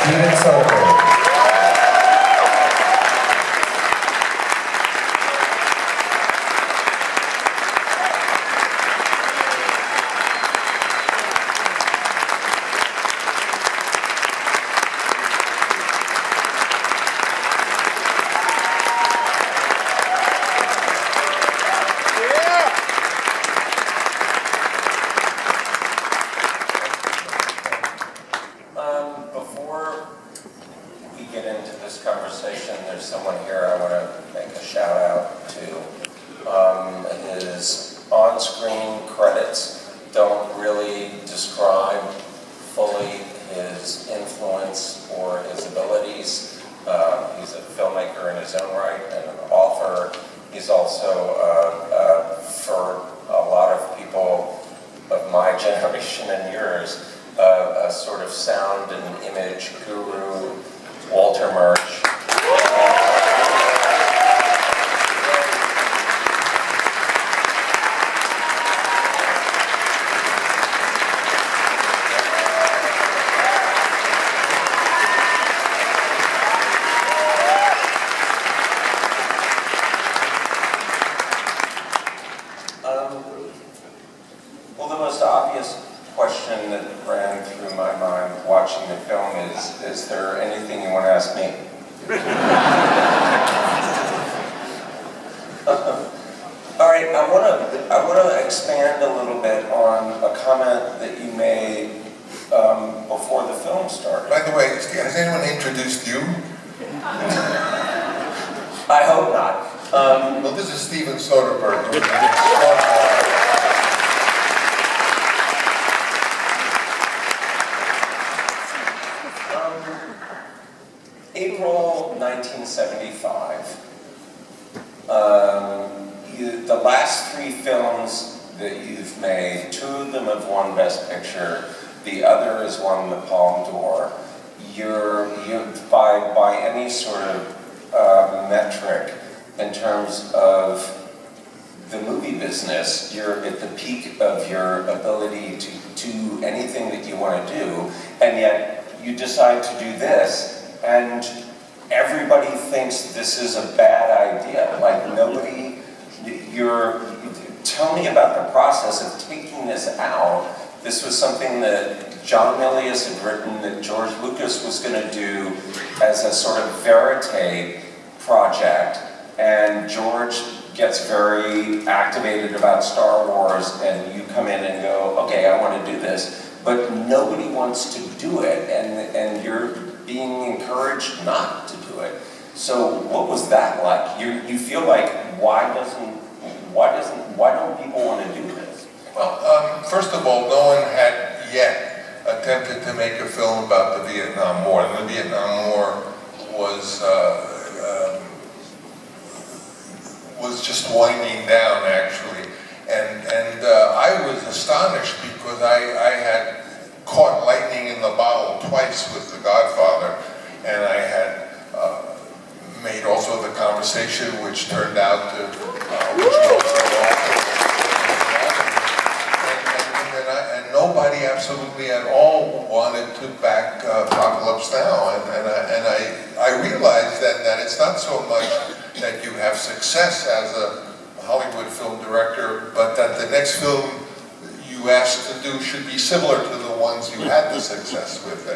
Steven Soderbergh. Before we get into this conversation, there's someone here I want to make a shout out to. His on-screen credits don't really describe fully his influence or his abilities. He's a filmmaker in his own right and an author. He's also, for a lot of people of my generation and yours, a sort of sound and image guru, Walter Murch. Well, the most obvious question that ran through my mind watching the film is there anything you want to ask me? All right, I want to expand a little bit on a comment that you made before the film started. By the way, has anyone introduced you? I hope not. Well, this is Steven Soderbergh. April 1975. The last three films that you've made, two of them have won Best Picture, the other has won the Palme d'Or. You're by any sort of metric in terms of the movie business, you're at the peak of your ability to do anything that you want to do, and yet you decide to do this, and everybody thinks this is a bad idea. Like tell me about the process of taking this out. This was something that John Milius had written that George Lucas was going to do as a sort of verite project, and George gets very activated about Star Wars, and you come in and go, okay, I want to do this, but nobody wants to do it, and you're being encouraged not to do it. So what was that like? You feel like, why don't people want to do this? Well, first of all, no one had yet attempted to make a film about the Vietnam War. And the Vietnam War was just winding down, actually. And I was astonished because I had caught lightning in the bottle twice with The Godfather, and I had made also The Conversation, which turned out to, and nobody absolutely at all wanted to back Apocalypse Now, and I realized then that it's not so much that you have success as a Hollywood film director, but that the next film you asked to do should be similar to the ones you had the success with.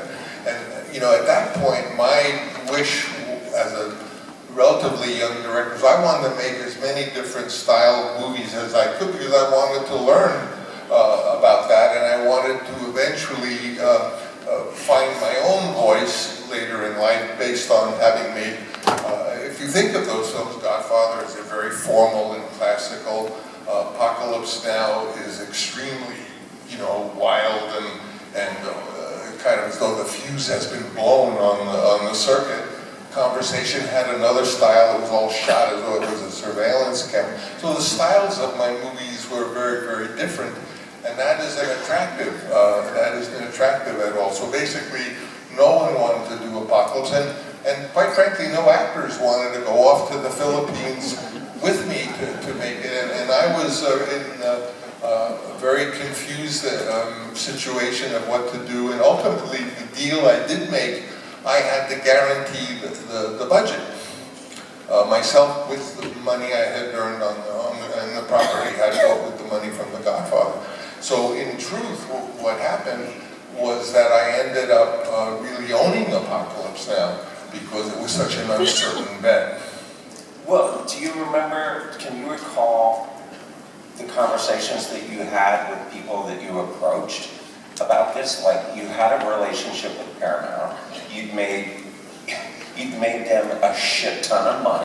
And you know, at that point, my wish as a relatively young director was I wanted to make as many different style movies as I could, because I wanted to learn about that, and I wanted to eventually find my own voice later in life based on having made, if you think of those films, Godfather is a very formal and classical, Apocalypse Now is extremely, you know, wild and kind of as though the fuse has been blown on the circuit. Conversation had another style. It was all shot as though it was a surveillance camera. So the styles of my movies were very, very different, and that isn't attractive. That isn't attractive at all. So basically, no one wanted to do Apocalypse, and quite frankly, no actors wanted to go off to the Philippines with me to make it. And I was in a very confused situation of what to do. And ultimately, the deal I did make I had to guarantee the budget. Myself, with the money I had earned on the property, had bought with the money from The Godfather. So in truth, what happened was that I ended up really owning Apocalypse Now because it was such an uncertain bet. Well, do you remember, can you recall the conversations that you had with people that you approached about this? Like, you had a relationship with Paramount, you'd made them a shit ton of money.